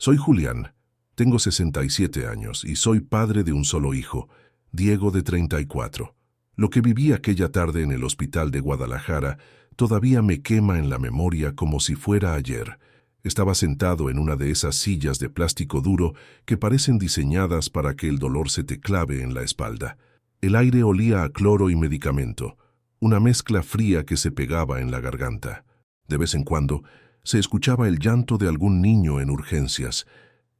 Soy Julián, tengo 67 años y soy padre de un solo hijo, Diego de 34. Lo que viví aquella tarde en el hospital de Guadalajara todavía me quema en la memoria como si fuera ayer. Estaba sentado en una de esas sillas de plástico duro que parecen diseñadas para que el dolor se te clave en la espalda. El aire olía a cloro y medicamento, una mezcla fría que se pegaba en la garganta. De vez en cuando se escuchaba el llanto de algún niño en urgencias,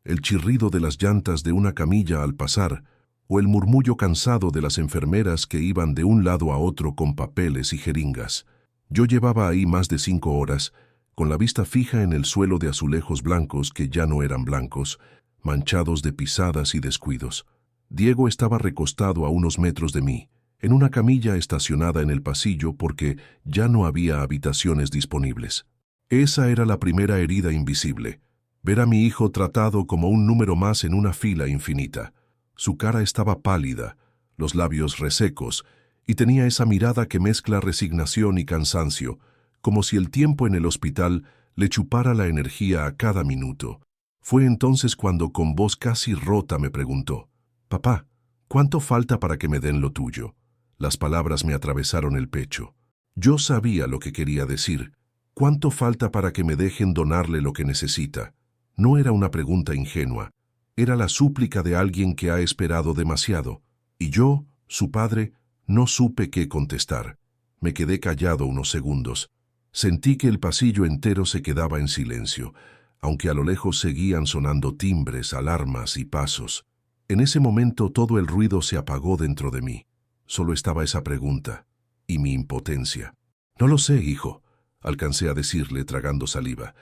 el chirrido de las llantas de una camilla al pasar, o el murmullo cansado de las enfermeras que iban de un lado a otro con papeles y jeringas. Yo llevaba ahí más de 5 horas, con la vista fija en el suelo de azulejos blancos que ya no eran blancos, manchados de pisadas y descuidos. Diego estaba recostado a unos metros de mí, en una camilla estacionada en el pasillo porque ya no había habitaciones disponibles. Esa era la primera herida invisible, ver a mi hijo tratado como un número más en una fila infinita. Su cara estaba pálida, los labios resecos, y tenía esa mirada que mezcla resignación y cansancio, como si el tiempo en el hospital le chupara la energía a cada minuto. Fue entonces cuando con voz casi rota me preguntó: «Papá, ¿cuánto falta para que me den lo tuyo?». Las palabras me atravesaron el pecho. Yo sabía lo que quería decir. ¿Cuánto falta para que me dejen donarle lo que necesita? No era una pregunta ingenua. Era la súplica de alguien que ha esperado demasiado. Y yo, su padre, no supe qué contestar. Me quedé callado unos segundos. Sentí que el pasillo entero se quedaba en silencio, aunque a lo lejos seguían sonando timbres, alarmas y pasos. En ese momento todo el ruido se apagó dentro de mí. Solo estaba esa pregunta y mi impotencia. «No lo sé, hijo», alcancé a decirle tragando saliva.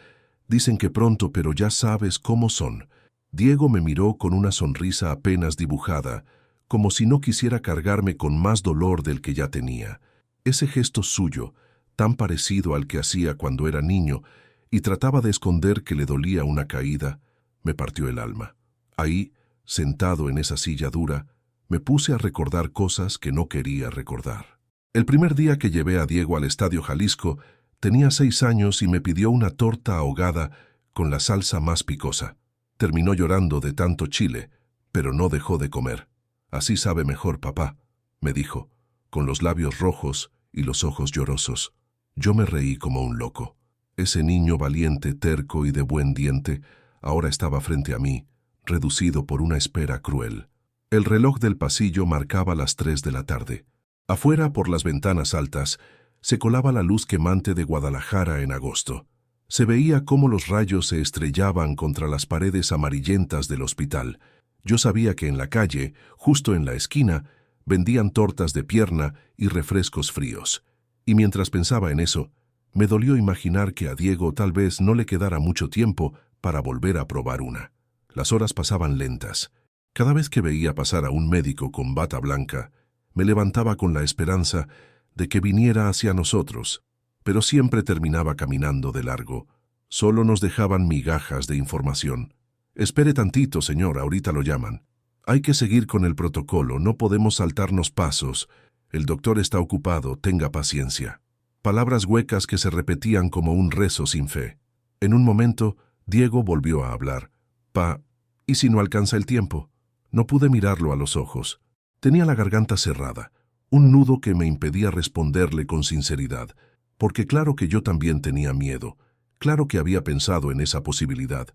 «Dicen que pronto, pero ya sabes cómo son». Diego me miró con una sonrisa apenas dibujada, como si no quisiera cargarme con más dolor del que ya tenía. Ese gesto suyo, tan parecido al que hacía cuando era niño y trataba de esconder que le dolía una caída, me partió el alma. Ahí, sentado en esa silla dura, me puse a recordar cosas que no quería recordar. El primer día que llevé a Diego al Estadio Jalisco, tenía 6 años y me pidió una torta ahogada con la salsa más picosa. Terminó llorando de tanto chile, pero no dejó de comer. «Así sabe mejor, papá», me dijo, con los labios rojos y los ojos llorosos. Yo me reí como un loco. Ese niño valiente, terco y de buen diente, ahora estaba frente a mí, reducido por una espera cruel. El reloj del pasillo marcaba las 3 de la tarde. Afuera, por las ventanas altas, se colaba la luz quemante de Guadalajara en agosto. Se veía cómo los rayos se estrellaban contra las paredes amarillentas del hospital. Yo sabía que en la calle, justo en la esquina, vendían tortas de pierna y refrescos fríos. Y mientras pensaba en eso, me dolió imaginar que a Diego tal vez no le quedara mucho tiempo para volver a probar una. Las horas pasaban lentas. Cada vez que veía pasar a un médico con bata blanca, me levantaba con la esperanza de que viniera hacia nosotros, pero siempre terminaba caminando de largo. Solo nos dejaban migajas de información. «Espere tantito, señor, ahorita lo llaman. Hay que seguir con el protocolo, no podemos saltarnos pasos. El doctor está ocupado, tenga paciencia». Palabras huecas que se repetían como un rezo sin fe. En un momento, Diego volvió a hablar. «Pa, ¿y si no alcanza el tiempo?». No pude mirarlo a los ojos. Tenía la garganta cerrada, un nudo que me impedía responderle con sinceridad, porque claro que yo también tenía miedo, claro que había pensado en esa posibilidad,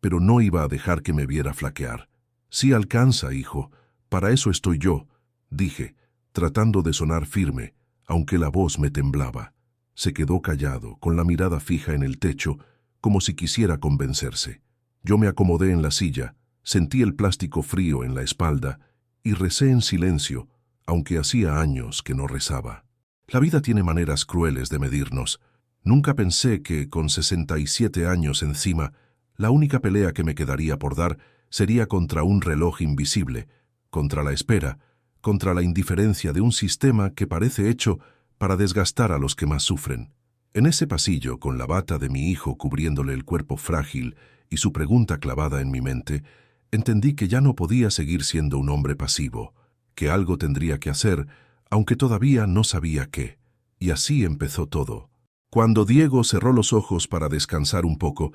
pero no iba a dejar que me viera flaquear. «Sí alcanza, hijo, para eso estoy yo», dije, tratando de sonar firme, aunque la voz me temblaba. Se quedó callado, con la mirada fija en el techo, como si quisiera convencerse. Yo me acomodé en la silla, sentí el plástico frío en la espalda y recé en silencio, aunque hacía años que no rezaba. La vida tiene maneras crueles de medirnos. Nunca pensé que, con 67 años encima, la única pelea que me quedaría por dar sería contra un reloj invisible, contra la espera, contra la indiferencia de un sistema que parece hecho para desgastar a los que más sufren. En ese pasillo, con la bata de mi hijo cubriéndole el cuerpo frágil y su pregunta clavada en mi mente, entendí que ya no podía seguir siendo un hombre pasivo, que algo tendría que hacer, aunque todavía no sabía qué. Y así empezó todo. Cuando Diego cerró los ojos para descansar un poco,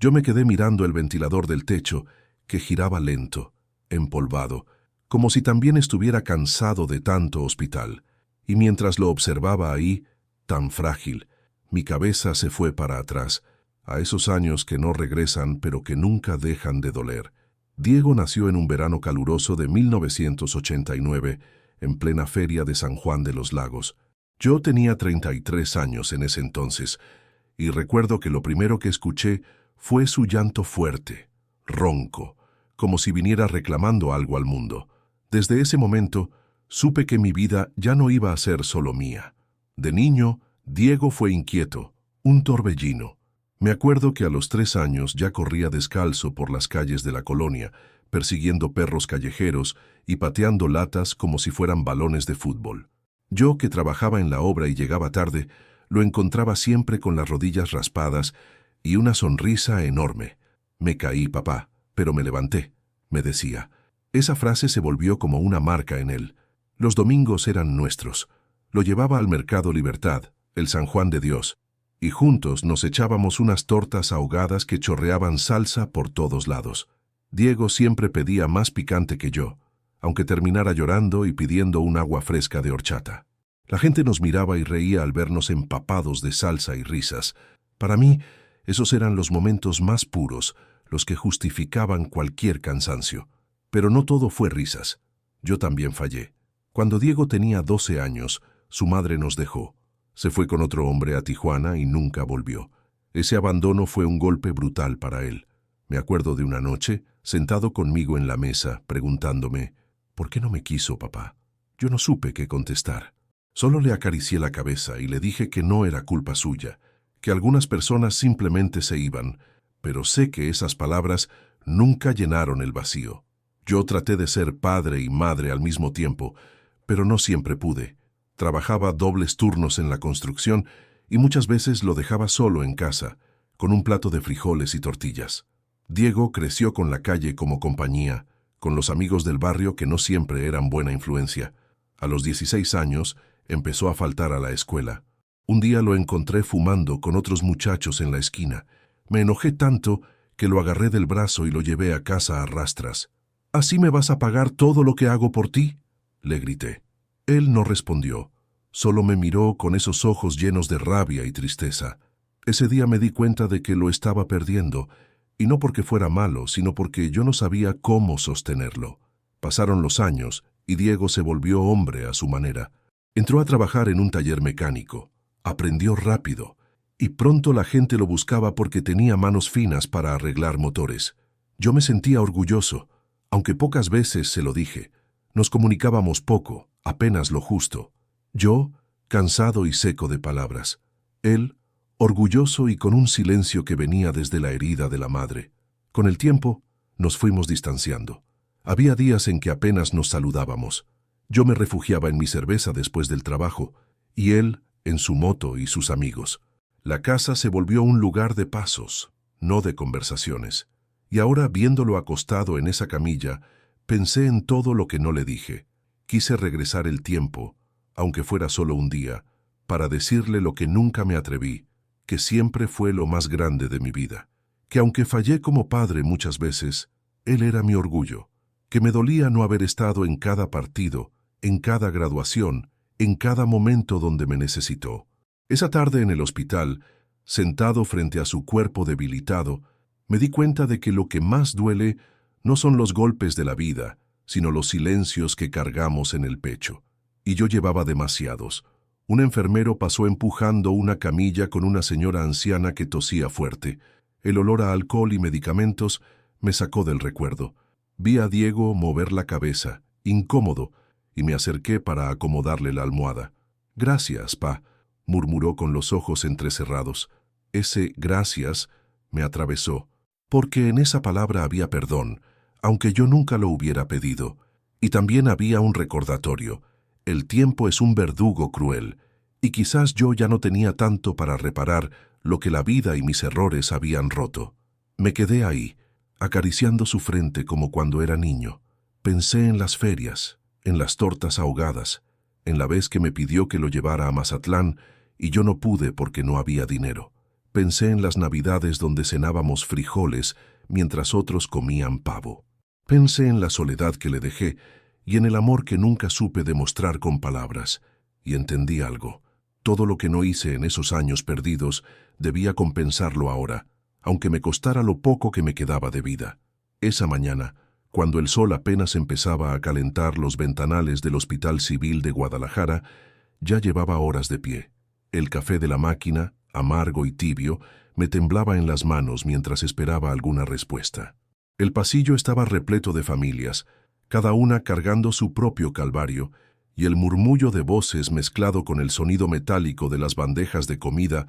Yo me quedé mirando el ventilador del techo, que giraba lento, empolvado, como si también estuviera cansado de tanto hospital. Y mientras lo observaba ahí, tan frágil, mi cabeza se fue para atrás, a esos años que no regresan pero que nunca dejan de doler. Diego nació en un verano caluroso de 1989, en plena feria de San Juan de los Lagos. Yo tenía 33 años en ese entonces, y recuerdo que lo primero que escuché fue su llanto fuerte, ronco, como si viniera reclamando algo al mundo. Desde ese momento, supe que mi vida ya no iba a ser solo mía. De niño, Diego fue inquieto, un torbellino. Me acuerdo que a los 3 años ya corría descalzo por las calles de la colonia, persiguiendo perros callejeros y pateando latas como si fueran balones de fútbol. Yo, que trabajaba en la obra y llegaba tarde, lo encontraba siempre con las rodillas raspadas y una sonrisa enorme. «Me caí, papá, pero me levanté», me decía. Esa frase se volvió como una marca en él. Los domingos eran nuestros. Lo llevaba al Mercado Libertad, el San Juan de Dios, y juntos nos echábamos unas tortas ahogadas que chorreaban salsa por todos lados. Diego siempre pedía más picante que yo, aunque terminara llorando y pidiendo un agua fresca de horchata. La gente nos miraba y reía al vernos empapados de salsa y risas. Para mí, esos eran los momentos más puros, los que justificaban cualquier cansancio. Pero no todo fue risas. Yo también fallé. Cuando Diego tenía 12 años, su madre nos dejó. Se fue con otro hombre a Tijuana y nunca volvió. Ese abandono fue un golpe brutal para él. Me acuerdo de una noche, sentado conmigo en la mesa, preguntándome, «¿Por qué no me quiso, papá?». Yo no supe qué contestar. Solo le acaricié la cabeza y le dije que no era culpa suya, que algunas personas simplemente se iban, pero sé que esas palabras nunca llenaron el vacío. Yo traté de ser padre y madre al mismo tiempo, pero no siempre pude. Trabajaba dobles turnos en la construcción y muchas veces lo dejaba solo en casa, con un plato de frijoles y tortillas. Diego creció con la calle como compañía, con los amigos del barrio que no siempre eran buena influencia. A los 16 años empezó a faltar a la escuela. Un día lo encontré fumando con otros muchachos en la esquina. Me enojé tanto que lo agarré del brazo y lo llevé a casa a rastras. «¿Así me vas a pagar todo lo que hago por ti?», le grité. Él no respondió, solo me miró con esos ojos llenos de rabia y tristeza. Ese día me di cuenta de que lo estaba perdiendo, y no porque fuera malo, sino porque yo no sabía cómo sostenerlo. Pasaron los años y Diego se volvió hombre a su manera. Entró a trabajar en un taller mecánico. Aprendió rápido, y pronto la gente lo buscaba porque tenía manos finas para arreglar motores. Yo me sentía orgulloso, aunque pocas veces se lo dije. Nos comunicábamos poco, apenas lo justo. Yo, cansado y seco de palabras. Él, orgulloso y con un silencio que venía desde la herida de la madre. Con el tiempo, nos fuimos distanciando. Había días en que apenas nos saludábamos. Yo me refugiaba en mi cerveza después del trabajo, y él en su moto y sus amigos. La casa se volvió un lugar de pasos, no de conversaciones. Y ahora, viéndolo acostado en esa camilla, pensé en todo lo que no le dije. Quise regresar el tiempo, aunque fuera solo un día, para decirle lo que nunca me atreví, que siempre fue lo más grande de mi vida. Que aunque fallé como padre muchas veces, él era mi orgullo. Que me dolía no haber estado en cada partido, en cada graduación, en cada momento donde me necesitó. Esa tarde en el hospital, sentado frente a su cuerpo debilitado, me di cuenta de que lo que más duele no son los golpes de la vida, sino los silencios que cargamos en el pecho. Y yo llevaba demasiados. Un enfermero pasó empujando una camilla con una señora anciana que tosía fuerte. El olor a alcohol y medicamentos me sacó del recuerdo. Vi a Diego mover la cabeza, incómodo, y me acerqué para acomodarle la almohada. «Gracias, pa», murmuró con los ojos entrecerrados. Ese «gracias» me atravesó, porque en esa palabra había perdón, aunque yo nunca lo hubiera pedido. Y también había un recordatorio. El tiempo es un verdugo cruel, y quizás yo ya no tenía tanto para reparar lo que la vida y mis errores habían roto. Me quedé ahí, acariciando su frente como cuando era niño. Pensé en las ferias, en las tortas ahogadas, en la vez que me pidió que lo llevara a Mazatlán y yo no pude porque no había dinero. Pensé en las navidades donde cenábamos frijoles mientras otros comían pavo. Pensé en la soledad que le dejé y en el amor que nunca supe demostrar con palabras. Y entendí algo. Todo lo que no hice en esos años perdidos debía compensarlo ahora, aunque me costara lo poco que me quedaba de vida. Esa mañana, cuando el sol apenas empezaba a calentar los ventanales del Hospital Civil de Guadalajara, ya llevaba horas de pie. El café de la máquina, amargo y tibio, me temblaba en las manos mientras esperaba alguna respuesta. El pasillo estaba repleto de familias, cada una cargando su propio calvario, y el murmullo de voces mezclado con el sonido metálico de las bandejas de comida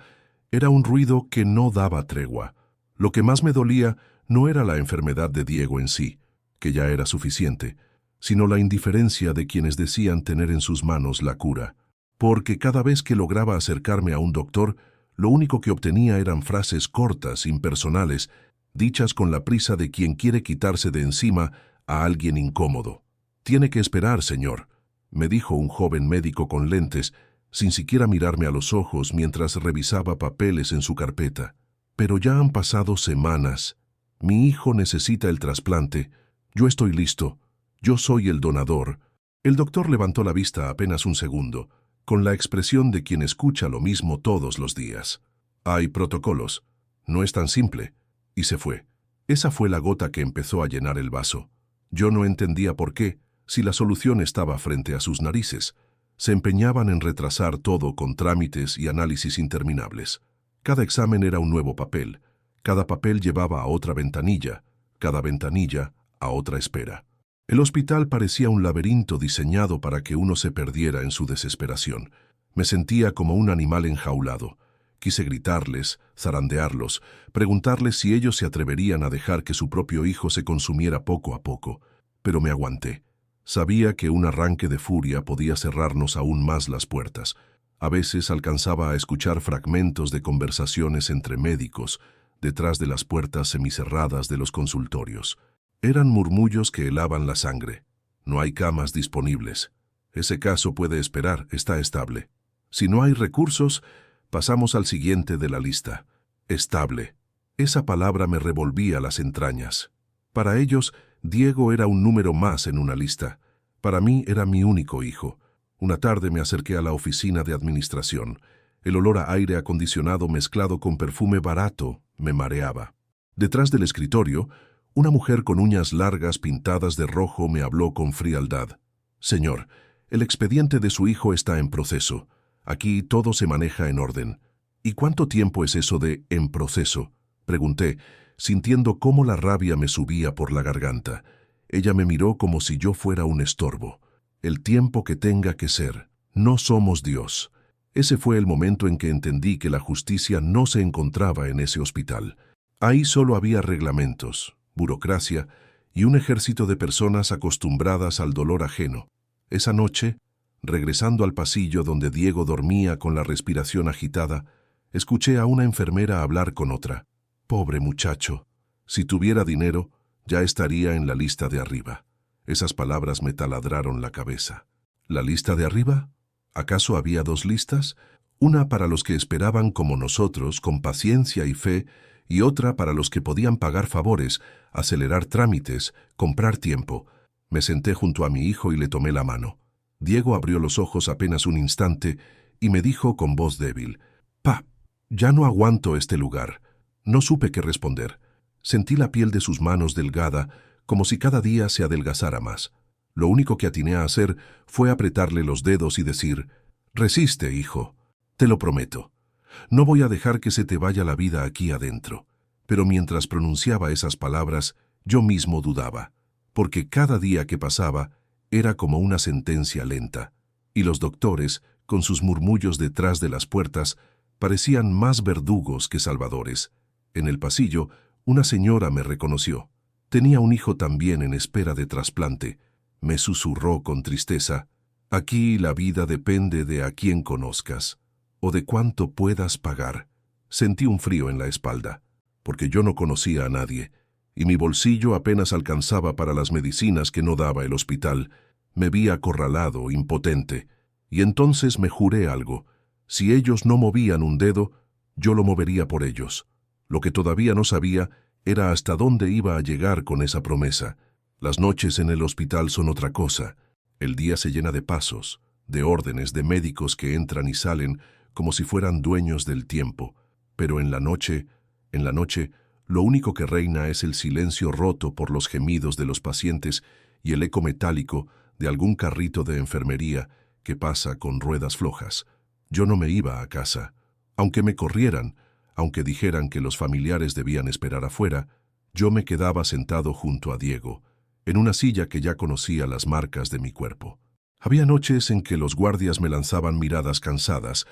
era un ruido que no daba tregua. Lo que más me dolía no era la enfermedad de Diego en sí, que ya era suficiente, sino la indiferencia de quienes decían tener en sus manos la cura. Porque cada vez que lograba acercarme a un doctor, lo único que obtenía eran frases cortas, impersonales, dichas con la prisa de quien quiere quitarse de encima a alguien incómodo. «Tiene que esperar, señor», me dijo un joven médico con lentes, sin siquiera mirarme a los ojos mientras revisaba papeles en su carpeta. «Pero ya han pasado semanas. Mi hijo necesita el trasplante. Yo estoy listo. Yo soy el donador». El doctor levantó la vista apenas un segundo, con la expresión de quien escucha lo mismo todos los días. «Hay protocolos. No es tan simple». Y se fue. Esa fue la gota que empezó a llenar el vaso. Yo no entendía por qué, si la solución estaba frente a sus narices. Se empeñaban en retrasar todo con trámites y análisis interminables. Cada examen era un nuevo papel. Cada papel llevaba a otra ventanilla. Cada ventanilla a otra espera. El hospital parecía un laberinto diseñado para que uno se perdiera en su desesperación. Me sentía como un animal enjaulado. Quise gritarles, zarandearlos, preguntarles si ellos se atreverían a dejar que su propio hijo se consumiera poco a poco, pero me aguanté. Sabía que un arranque de furia podía cerrarnos aún más las puertas. A veces alcanzaba a escuchar fragmentos de conversaciones entre médicos, detrás de las puertas semicerradas de los consultorios. Eran murmullos que helaban la sangre. «No hay camas disponibles. Ese caso puede esperar, está estable. Si no hay recursos, pasamos al siguiente de la lista. Estable». Esa palabra me revolvía las entrañas. Para ellos, Diego era un número más en una lista. Para mí era mi único hijo. Una tarde me acerqué a la oficina de administración. El olor a aire acondicionado mezclado con perfume barato me mareaba. Detrás del escritorio, una mujer con uñas largas pintadas de rojo me habló con frialdad. «Señor, el expediente de su hijo está en proceso. Aquí todo se maneja en orden». «¿Y cuánto tiempo es eso de en proceso?», pregunté, sintiendo cómo la rabia me subía por la garganta. Ella me miró como si yo fuera un estorbo. «El tiempo que tenga que ser. No somos Dios». Ese fue el momento en que entendí que la justicia no se encontraba en ese hospital. Ahí solo había reglamentos, burocracia y un ejército de personas acostumbradas al dolor ajeno. Esa noche, regresando al pasillo donde Diego dormía con la respiración agitada, escuché a una enfermera hablar con otra. «Pobre muchacho. Si tuviera dinero, ya estaría en la lista de arriba». Esas palabras me taladraron la cabeza. ¿La lista de arriba? ¿Acaso había dos listas? Una para los que esperaban como nosotros, con paciencia y fe, y otra para los que podían pagar favores, acelerar trámites, comprar tiempo. Me senté junto a mi hijo y le tomé la mano. Diego abrió los ojos apenas un instante y me dijo con voz débil: «Pa, ya no aguanto este lugar». No supe qué responder. Sentí la piel de sus manos delgada, como si cada día se adelgazara más. Lo único que atiné a hacer fue apretarle los dedos y decir: «Resiste, hijo. Te lo prometo. No voy a dejar que se te vaya la vida aquí adentro». Pero mientras pronunciaba esas palabras, yo mismo dudaba, porque cada día que pasaba era como una sentencia lenta, y los doctores, con sus murmullos detrás de las puertas, parecían más verdugos que salvadores. En el pasillo, una señora me reconoció. Tenía un hijo también en espera de trasplante. Me susurró con tristeza: «Aquí la vida depende de a quién conozcas, o de cuánto puedas pagar». Sentí un frío en la espalda, porque yo no conocía a nadie, y mi bolsillo apenas alcanzaba para las medicinas que no daba el hospital. Me vi acorralado, impotente, y entonces me juré algo: si ellos no movían un dedo, Yo lo movería por ellos. Lo que todavía no sabía era hasta dónde iba a llegar con esa promesa. Las noches en el hospital son otra cosa. El día se llena de pasos, de órdenes, de médicos que entran y salen como si fueran dueños del tiempo. Pero en la noche, lo único que reina es el silencio roto por los gemidos de los pacientes y el eco metálico de algún carrito de enfermería que pasa con ruedas flojas. Yo no me iba a casa. Aunque me corrieran, aunque dijeran que los familiares debían esperar afuera, yo me quedaba sentado junto a Diego, en una silla que ya conocía las marcas de mi cuerpo. Había noches en que los guardias me lanzaban miradas cansadas,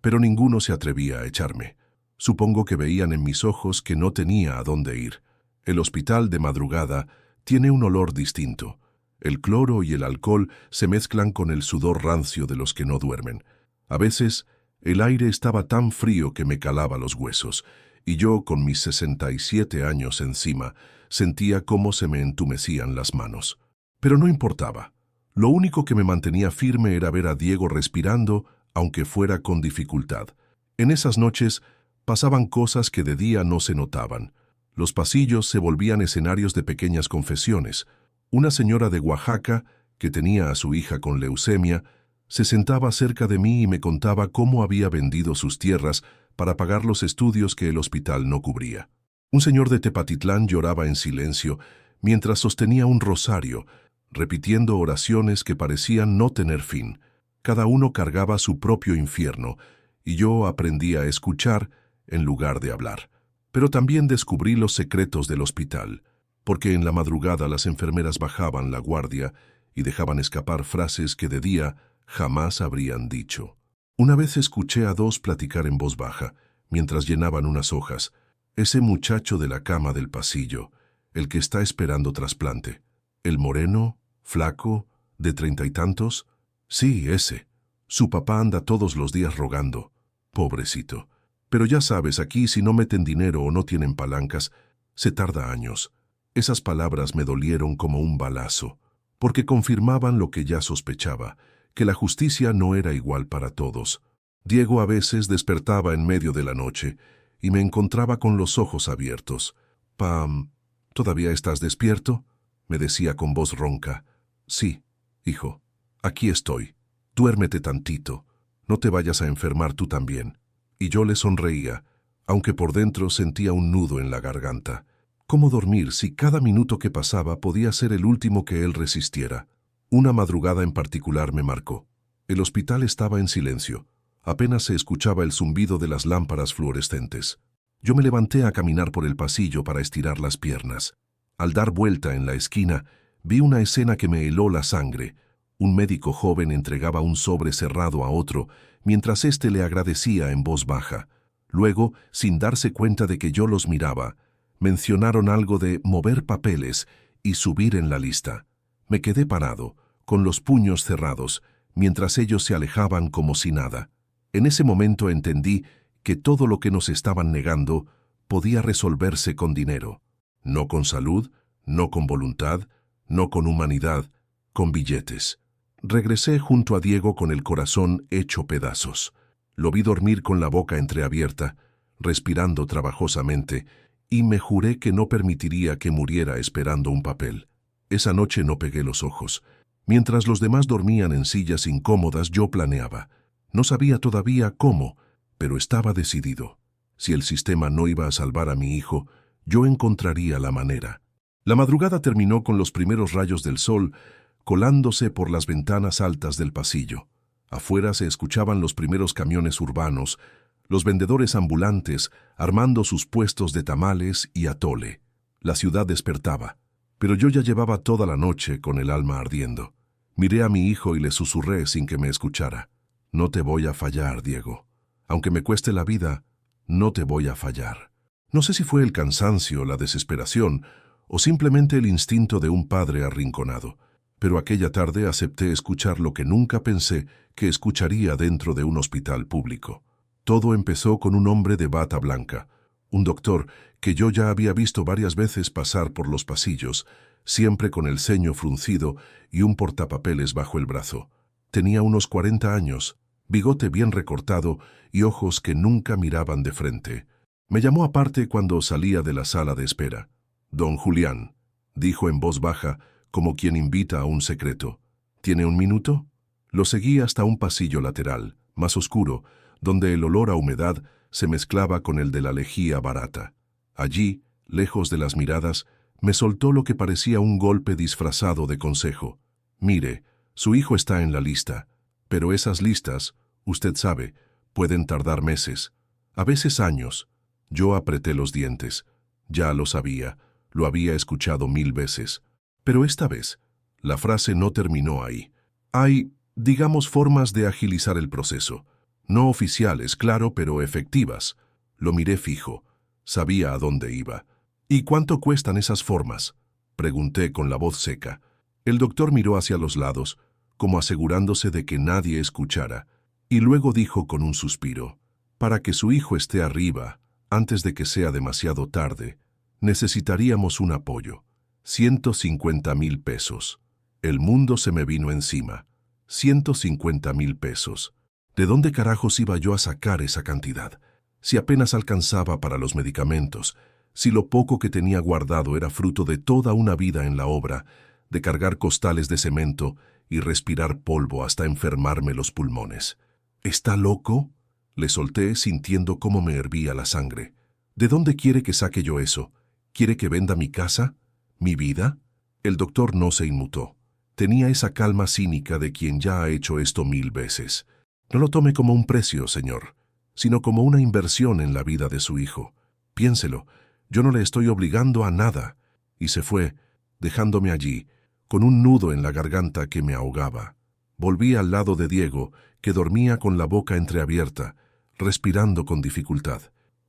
pero ninguno se atrevía a echarme. Supongo que veían en mis ojos que no tenía a dónde ir. El hospital de madrugada tiene un olor distinto. El cloro y el alcohol se mezclan con el sudor rancio de los que no duermen. A veces, el aire estaba tan frío que me calaba los huesos, y yo, con mis 67 años encima, sentía cómo se me entumecían las manos. Pero no importaba. Lo único que me mantenía firme era ver a Diego respirando, aunque fuera con dificultad. En esas noches pasaban cosas que de día no se notaban. Los pasillos se volvían escenarios de pequeñas confesiones. Una señora de Oaxaca, que tenía a su hija con leucemia, se sentaba cerca de mí y me contaba cómo había vendido sus tierras para pagar los estudios que el hospital no cubría. Un señor de Tepatitlán lloraba en silencio mientras sostenía un rosario, repitiendo oraciones que parecían no tener fin. Cada uno cargaba su propio infierno, y yo aprendí a escuchar en lugar de hablar. Pero también descubrí los secretos del hospital, porque en la madrugada las enfermeras bajaban la guardia y dejaban escapar frases que de día jamás habrían dicho. Una vez escuché a dos platicar en voz baja, mientras llenaban unas hojas. Ese muchacho de la cama del pasillo, el que está esperando trasplante. ¿El moreno, flaco, de 30 y tantos? Sí, ese. Su papá anda todos los días rogando. Pobrecito. Pero ya sabes, aquí si no meten dinero o no tienen palancas, se tarda años. Esas palabras me dolieron como un balazo, porque confirmaban lo que ya sospechaba, que la justicia no era igual para todos. Diego a veces despertaba en medio de la noche y me encontraba con los ojos abiertos. «Pam, ¿todavía estás despierto?», me decía con voz ronca. «Sí, hijo, aquí estoy. Duérmete tantito. No te vayas a enfermar tú también». Y yo le sonreía, aunque por dentro sentía un nudo en la garganta. ¿Cómo dormir si cada minuto que pasaba podía ser el último que él resistiera? Una madrugada en particular me marcó. El hospital estaba en silencio. Apenas se escuchaba el zumbido de las lámparas fluorescentes. Yo me levanté a caminar por el pasillo para estirar las piernas. Al dar vuelta en la esquina, vi una escena que me heló la sangre. Un médico joven entregaba un sobre cerrado a otro, mientras éste le agradecía en voz baja. Luego, sin darse cuenta de que yo los miraba, mencionaron algo de mover papeles y subir en la lista. Me quedé parado, con los puños cerrados, mientras ellos se alejaban como si nada. En ese momento entendí que todo lo que nos estaban negando podía resolverse con dinero. No con salud, no con voluntad, no con humanidad, con billetes. Regresé junto a Diego con el corazón hecho pedazos. Lo vi dormir con la boca entreabierta, respirando trabajosamente, y me juré que no permitiría que muriera esperando un papel. Esa noche no pegué los ojos. Mientras los demás dormían en sillas incómodas, yo planeaba. No sabía todavía cómo, pero estaba decidido. Si el sistema no iba a salvar a mi hijo, yo encontraría la manera. La madrugada terminó con los primeros rayos del sol colándose por las ventanas altas del pasillo. Afuera se escuchaban los primeros camiones urbanos, los vendedores ambulantes armando sus puestos de tamales y atole. La ciudad despertaba, pero yo ya llevaba toda la noche con el alma ardiendo. Miré a mi hijo y le susurré sin que me escuchara. No te voy a fallar, Diego. Aunque me cueste la vida, no te voy a fallar. No sé si fue el cansancio, la desesperación, o simplemente el instinto de un padre arrinconado. Pero aquella tarde acepté escuchar lo que nunca pensé que escucharía dentro de un hospital público. Todo empezó con un hombre de bata blanca, un doctor que yo ya había visto varias veces pasar por los pasillos, siempre con el ceño fruncido y un portapapeles bajo el brazo. Tenía unos 40 años, bigote bien recortado y ojos que nunca miraban de frente. Me llamó aparte cuando salía de la sala de espera. «Don Julián», dijo en voz baja, como quien invita a un secreto. «¿Tiene un minuto?» Lo seguí hasta un pasillo lateral, más oscuro, donde el olor a humedad se mezclaba con el de la lejía barata. Allí, lejos de las miradas, me soltó lo que parecía un golpe disfrazado de consejo. «Mire, su hijo está en la lista, pero esas listas, usted sabe, pueden tardar meses, a veces años». Yo apreté los dientes. Ya lo sabía, lo había escuchado 1000 veces. Pero esta vez, la frase no terminó ahí. Hay, digamos, formas de agilizar el proceso. No oficiales, claro, pero efectivas. Lo miré fijo. Sabía a dónde iba. «¿Y cuánto cuestan esas formas?», pregunté con la voz seca. El doctor miró hacia los lados, como asegurándose de que nadie escuchara, y luego dijo con un suspiro: «Para que su hijo esté arriba, antes de que sea demasiado tarde, necesitaríamos un apoyo. 150,000 pesos. El mundo se me vino encima. 150,000 pesos. ¿De dónde carajos iba yo a sacar esa cantidad? Si apenas alcanzaba para los medicamentos, si lo poco que tenía guardado era fruto de toda una vida en la obra, de cargar costales de cemento y respirar polvo hasta enfermarme los pulmones. ¿Está loco?», le solté sintiendo cómo me hervía la sangre. «¿De dónde quiere que saque yo eso? ¿Quiere que venda mi casa? ¿Mi vida?». El doctor no se inmutó. Tenía esa calma cínica de quien ya ha hecho esto 1000 veces. «No lo tome como un precio, señor, sino como una inversión en la vida de su hijo. Piénselo, yo no le estoy obligando a nada». Y se fue, dejándome allí, con un nudo en la garganta que me ahogaba. Volví al lado de Diego, que dormía con la boca entreabierta, respirando con dificultad.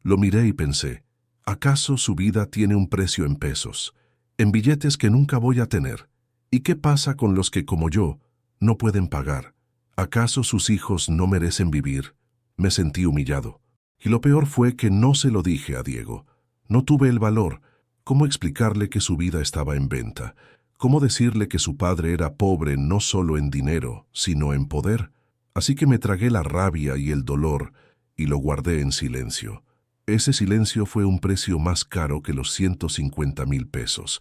Lo miré y pensé: ¿acaso su vida tiene un precio en pesos, en billetes que nunca voy a tener? ¿Y qué pasa con los que, como yo, no pueden pagar? ¿Acaso sus hijos no merecen vivir? Me sentí humillado. Y lo peor fue que no se lo dije a Diego. No tuve el valor. ¿Cómo explicarle que su vida estaba en venta? ¿Cómo decirle que su padre era pobre no solo en dinero, sino en poder? Así que me tragué la rabia y el dolor y lo guardé en silencio. Ese silencio fue un precio más caro que los 150,000 pesos,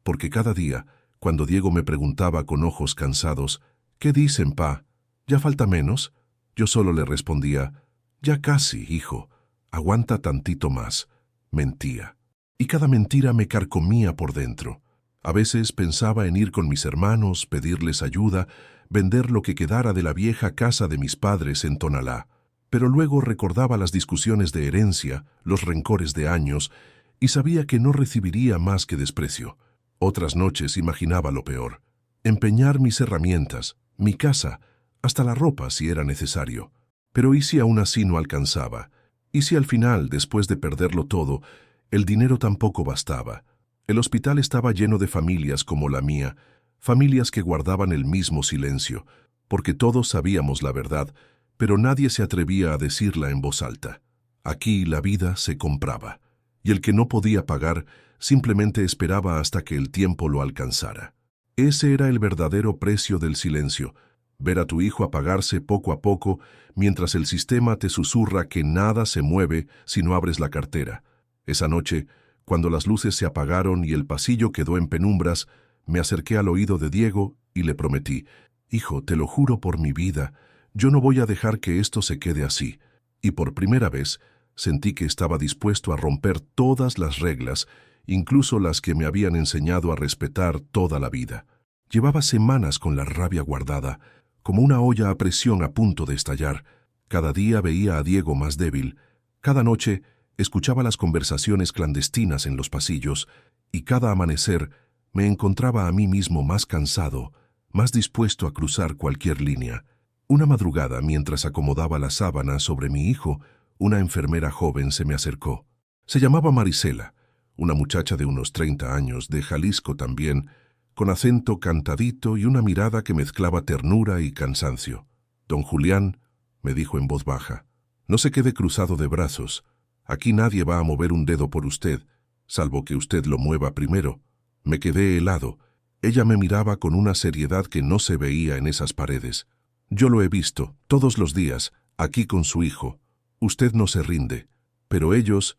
porque cada día, cuando Diego me preguntaba con ojos cansados: «¿Qué dicen, pa? ¿Ya falta menos?», yo solo le respondía: «Ya casi, hijo, aguanta tantito más». Mentía. Y cada mentira me carcomía por dentro. A veces pensaba en ir con mis hermanos, pedirles ayuda, vender lo que quedara de la vieja casa de mis padres en Tonalá. Pero luego recordaba las discusiones de herencia, los rencores de años, y sabía que no recibiría más que desprecio. Otras noches imaginaba lo peor: empeñar mis herramientas, mi casa, hasta la ropa si era necesario. Pero ¿y si aún así no alcanzaba? ¿Y si al final, después de perderlo todo, el dinero tampoco bastaba? El hospital estaba lleno de familias como la mía, familias que guardaban el mismo silencio, porque todos sabíamos la verdad, pero nadie se atrevía a decirla en voz alta. Aquí la vida se compraba, y el que no podía pagar simplemente esperaba hasta que el tiempo lo alcanzara. Ese era el verdadero precio del silencio: ver a tu hijo apagarse poco a poco mientras el sistema te susurra que nada se mueve si no abres la cartera. Esa noche, cuando las luces se apagaron y el pasillo quedó en penumbras, me acerqué al oído de Diego y le prometí: «Hijo, te lo juro por mi vida, yo no voy a dejar que esto se quede así». Y por primera vez sentí que estaba dispuesto a romper todas las reglas, incluso las que me habían enseñado a respetar toda la vida. Llevaba semanas con la rabia guardada, como una olla a presión a punto de estallar. Cada día veía a Diego más débil. Cada noche escuchaba las conversaciones clandestinas en los pasillos, y cada amanecer me encontraba a mí mismo más cansado, más dispuesto a cruzar cualquier línea. Una madrugada, mientras acomodaba la sábana sobre mi hijo, una enfermera joven se me acercó. Se llamaba Marisela, una muchacha de unos 30 años, de Jalisco también, con acento cantadito y una mirada que mezclaba ternura y cansancio. «Don Julián», me dijo en voz baja, «no se quede cruzado de brazos. Aquí nadie va a mover un dedo por usted, salvo que usted lo mueva primero». Me quedé helado. Ella me miraba con una seriedad que no se veía en esas paredes. Yo lo he visto, todos los días, aquí con su hijo. Usted no se rinde, pero ellos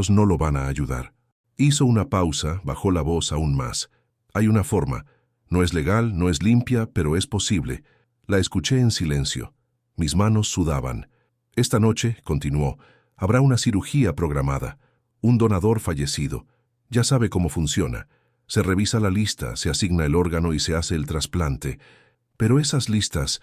no lo van a ayudar. Hizo una pausa, bajó la voz aún más. Hay una forma. No es legal, no es limpia, pero es posible. La escuché en silencio. Mis manos sudaban. Esta noche, continuó, habrá una cirugía programada. Un donador fallecido. Ya sabe cómo funciona. Se revisa la lista, se asigna el órgano y se hace el trasplante. Pero esas listas,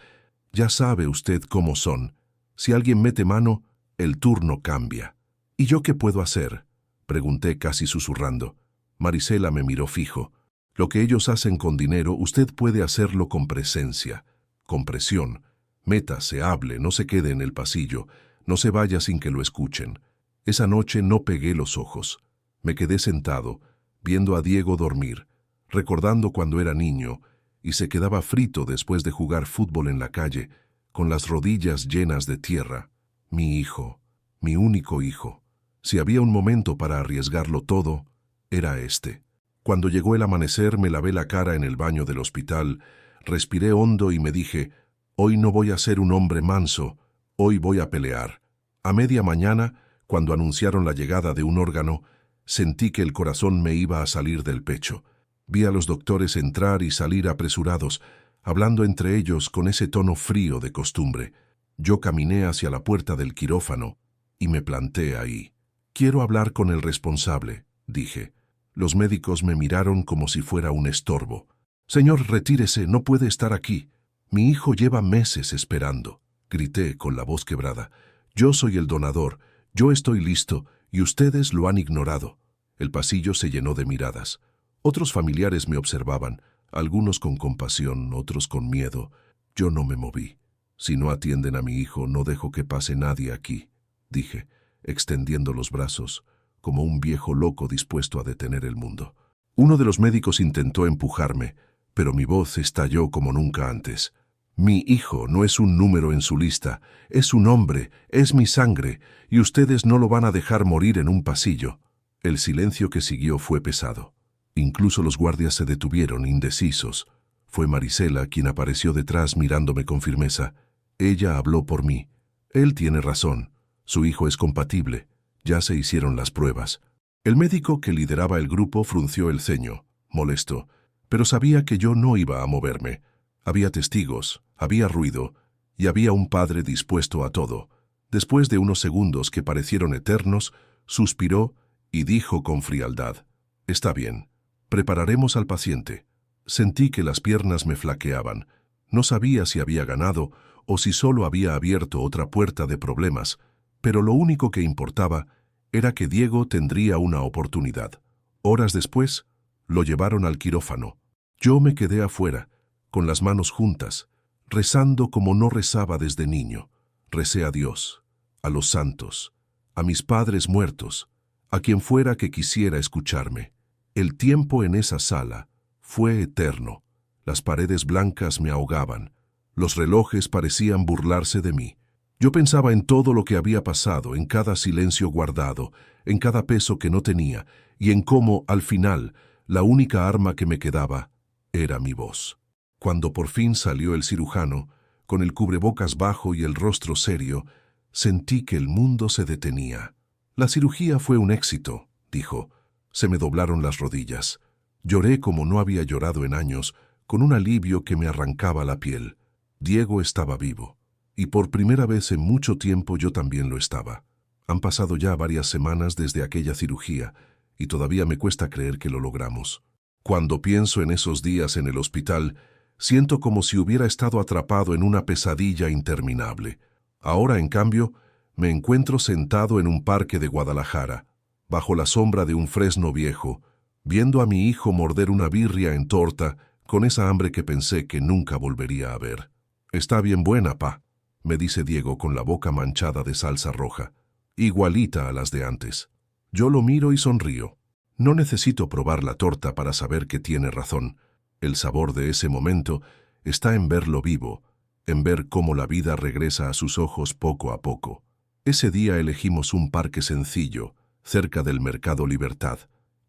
ya sabe usted cómo son. Si alguien mete mano, el turno cambia. ¿Y yo qué puedo hacer?, pregunté casi susurrando. Marisela me miró fijo. Lo que ellos hacen con dinero, usted puede hacerlo con presencia, con presión. Métase, hable, no se quede en el pasillo, no se vaya sin que lo escuchen. Esa noche no pegué los ojos. Me quedé sentado, viendo a Diego dormir, recordando cuando era niño, y se quedaba frito después de jugar fútbol en la calle, con las rodillas llenas de tierra. Mi hijo, mi único hijo. Si había un momento para arriesgarlo todo, era este. Cuando llegó el amanecer me lavé la cara en el baño del hospital, respiré hondo y me dije, hoy no voy a ser un hombre manso, hoy voy a pelear. A media mañana, cuando anunciaron la llegada de un órgano, sentí que el corazón me iba a salir del pecho. Vi a los doctores entrar y salir apresurados, hablando entre ellos con ese tono frío de costumbre. Yo caminé hacia la puerta del quirófano y me planté ahí. Quiero hablar con el responsable, dije. Los médicos me miraron como si fuera un estorbo. Señor, retírese, no puede estar aquí. Mi hijo lleva meses esperando, grité con la voz quebrada. Yo soy el donador, yo estoy listo, y ustedes lo han ignorado. El pasillo se llenó de miradas. Otros familiares me observaban, algunos con compasión, otros con miedo. Yo no me moví. Si no atienden a mi hijo, no dejo que pase nadie aquí, dije, extendiendo los brazos, como un viejo loco dispuesto a detener el mundo. Uno de los médicos intentó empujarme, pero mi voz estalló como nunca antes. Mi hijo no es un número en su lista, es un hombre, es mi sangre, y ustedes no lo van a dejar morir en un pasillo. El silencio que siguió fue pesado. Incluso los guardias se detuvieron, indecisos. Fue Marisela quien apareció detrás mirándome con firmeza. Ella habló por mí. Él tiene razón. Su hijo es compatible. Ya se hicieron las pruebas. El médico que lideraba el grupo frunció el ceño, molesto, pero sabía que yo no iba a moverme. Había testigos, había ruido, y había un padre dispuesto a todo. Después de unos segundos que parecieron eternos, suspiró y dijo con frialdad, «Está bien, prepararemos al paciente». Sentí que las piernas me flaqueaban. No sabía si había ganado o si solo había abierto otra puerta de problemas, pero lo único que importaba era que Diego tendría una oportunidad. Horas después, lo llevaron al quirófano. Yo me quedé afuera, con las manos juntas, rezando como no rezaba desde niño. Recé a Dios, a los santos, a mis padres muertos, a quien fuera que quisiera escucharme. El tiempo en esa sala fue eterno. Las paredes blancas me ahogaban. Los relojes parecían burlarse de mí. Yo pensaba en todo lo que había pasado, en cada silencio guardado, en cada peso que no tenía, y en cómo, al final, la única arma que me quedaba era mi voz. Cuando por fin salió el cirujano, con el cubrebocas bajo y el rostro serio, sentí que el mundo se detenía. «La cirugía fue un éxito», dijo. Se me doblaron las rodillas. Lloré como no había llorado en años, con un alivio que me arrancaba la piel. Diego estaba vivo. Y por primera vez en mucho tiempo yo también lo estaba. Han pasado ya varias semanas desde aquella cirugía, y todavía me cuesta creer que lo logramos. Cuando pienso en esos días en el hospital, siento como si hubiera estado atrapado en una pesadilla interminable. Ahora, en cambio, me encuentro sentado en un parque de Guadalajara, bajo la sombra de un fresno viejo, viendo a mi hijo morder una birria en torta, con esa hambre que pensé que nunca volvería a ver. «Está bien buena, pa», me dice Diego con la boca manchada de salsa roja, igualita a las de antes. Yo lo miro y sonrío. No necesito probar la torta para saber que tiene razón. El sabor de ese momento está en verlo vivo, en ver cómo la vida regresa a sus ojos poco a poco. Ese día elegimos un parque sencillo, cerca del Mercado Libertad.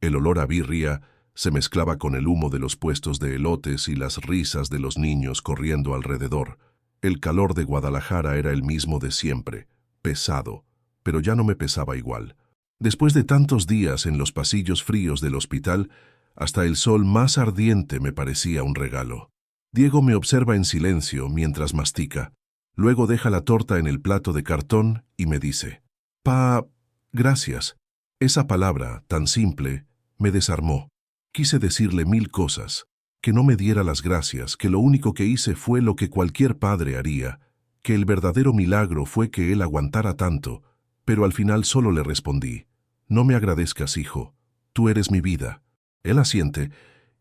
El olor a birria se mezclaba con el humo de los puestos de elotes y las risas de los niños corriendo alrededor. El calor de Guadalajara era el mismo de siempre, pesado, pero ya no me pesaba igual. Después de tantos días en los pasillos fríos del hospital, hasta el sol más ardiente me parecía un regalo. Diego me observa en silencio mientras mastica. Luego deja la torta en el plato de cartón y me dice: «Pa, gracias». Esa palabra, tan simple, me desarmó. Quise decirle 1000 cosas, que no me diera las gracias, que lo único que hice fue lo que cualquier padre haría, que el verdadero milagro fue que él aguantara tanto, pero al final solo le respondí: «No me agradezcas, hijo, tú eres mi vida». Él asiente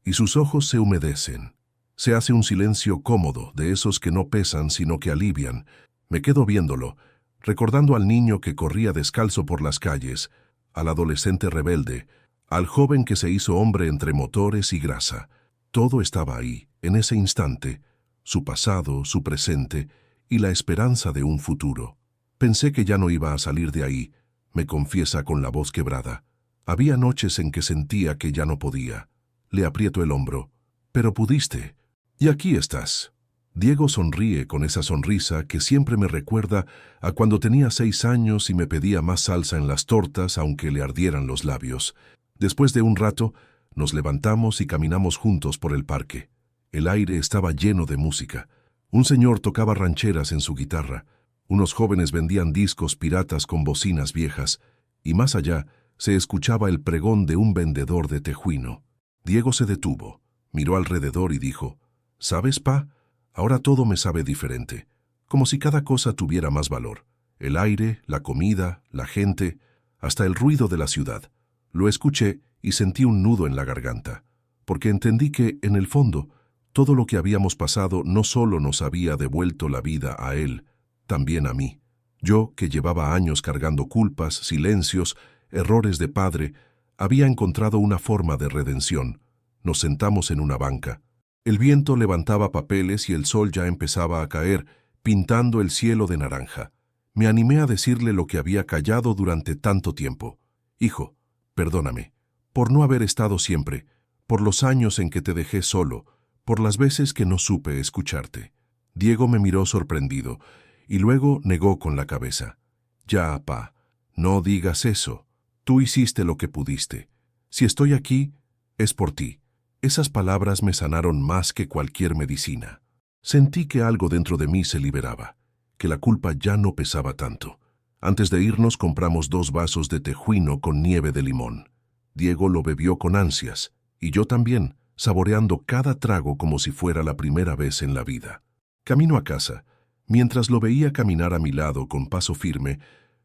y sus ojos se humedecen. Se hace un silencio cómodo, de esos que no pesan sino que alivian. Me quedo viéndolo, recordando al niño que corría descalzo por las calles, al adolescente rebelde, al joven que se hizo hombre entre motores y grasa. Todo estaba ahí, en ese instante, su pasado, su presente y la esperanza de un futuro. Pensé que ya no iba a salir de ahí, me confiesa con la voz quebrada. Había noches en que sentía que ya no podía. Le aprieto el hombro. «Pero pudiste. Y aquí estás». Diego sonríe con esa sonrisa que siempre me recuerda a cuando tenía 6 años y me pedía más salsa en las tortas aunque le ardieran los labios. Después de un rato, nos levantamos y caminamos juntos por el parque. El aire estaba lleno de música. Un señor tocaba rancheras en su guitarra. Unos jóvenes vendían discos piratas con bocinas viejas. Y más allá, se escuchaba el pregón de un vendedor de tejuino. Diego se detuvo, miró alrededor y dijo: «¿Sabes, pa? Ahora todo me sabe diferente, como si cada cosa tuviera más valor. El aire, la comida, la gente, hasta el ruido de la ciudad». Lo escuché y sentí un nudo en la garganta, porque entendí que, en el fondo, todo lo que habíamos pasado no solo nos había devuelto la vida a él, también a mí. Yo, que llevaba años cargando culpas, silencios, errores de padre, había encontrado una forma de redención. Nos sentamos en una banca. El viento levantaba papeles y el sol ya empezaba a caer, pintando el cielo de naranja. Me animé a decirle lo que había callado durante tanto tiempo. «Hijo, perdóname, por no haber estado siempre, por los años en que te dejé solo, por las veces que no supe escucharte». Diego me miró sorprendido y luego negó con la cabeza. «Ya, pa, no digas eso. Tú hiciste lo que pudiste. Si estoy aquí, es por ti». Esas palabras me sanaron más que cualquier medicina. Sentí que algo dentro de mí se liberaba, que la culpa ya no pesaba tanto. Antes de irnos compramos 2 vasos de tejuino con nieve de limón. Diego lo bebió con ansias, y yo también, saboreando cada trago como si fuera la primera vez en la vida. Camino a casa, mientras lo veía caminar a mi lado con paso firme,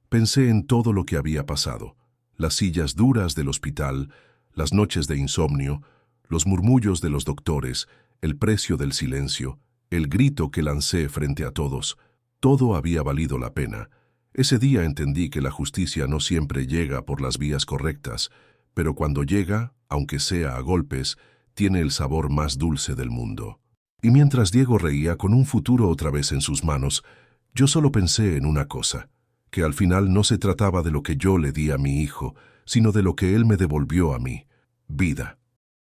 pensé en todo lo que había pasado. Las sillas duras del hospital, las noches de insomnio, los murmullos de los doctores, el precio del silencio, el grito que lancé frente a todos. Todo había valido la pena. Ese día entendí que la justicia no siempre llega por las vías correctas, pero cuando llega, aunque sea a golpes, tiene el sabor más dulce del mundo. Y mientras Diego reía con un futuro otra vez en sus manos, yo solo pensé en una cosa, que al final no se trataba de lo que yo le di a mi hijo, sino de lo que él me devolvió a mí: vida.